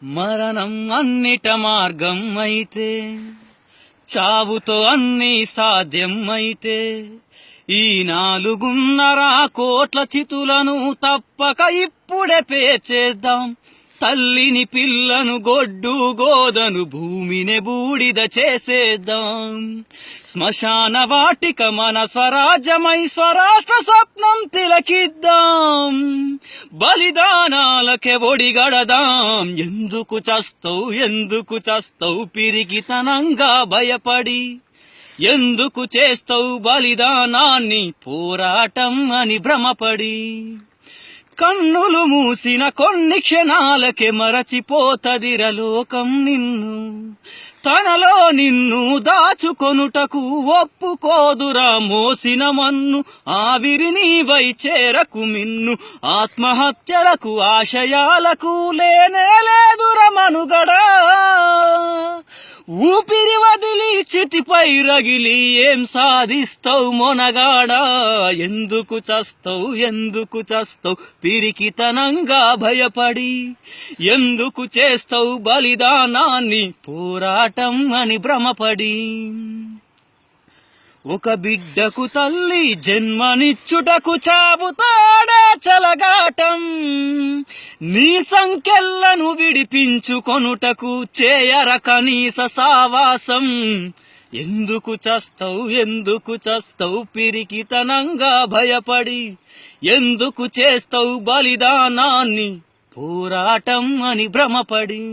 మరణం అన్నిట మార్గం అయితే, చావుతో అన్ని సాధ్యం అయితే, ఈ 4.5 కోట్ల చితులను తప్పక ఇప్పుడే పేర్చేద్దాం. తల్లిని పిల్లను గొడ్డు గోదను భూమిని బూడిద చేసేద్దాం. శ్మశాన వాటిక మన స్వరాజ్యమై స్వరాష్ట్ర స్వప్నం తిలకిద్దాం. బలిదానాలకే ఒడిగడదాం. ఎందుకు చస్తావు పిరిగితనంగా భయపడి? ఎందుకు చేస్తావు బలిదానాన్ని పోరాటం అని భ్రమపడి? కన్నులు మూసిన కొన్ని క్షణాలకే మరచిపోతదిరలోకం నిన్ను. తనలో నిన్ను దాచుకొనుటకు ఒప్పుకోదురా మోసిన మన్ను. ఆవిరి నీవై చేరకు మిన్ను. ఆత్మహత్యలకు ఆశయాలకు లేనే లేదురా మనుగడా. ఊపిరి వదిలి చితిపై రగిలి ఏం సాధిస్తావు మొనగాడా? ఎందుకు చస్తావు పిరికితనంగా భయపడి? ఎందుకు చేస్తావు బలిదానాన్ని పోరాటం అని భ్రమపడి? ఒక బిడ్డకు తల్లి జన్మనిచ్చుటకు చావుతాడే చలగాటం. నీ సంకెళ్లను విడిపించుకొనుటకు చేయర కనీస సావాసం. ఎందుకు చస్తావు పిరికితనంగా భయపడి? ఎందుకు చేస్తావు బలిదానాన్ని పోరాటం అని భ్రమపడి?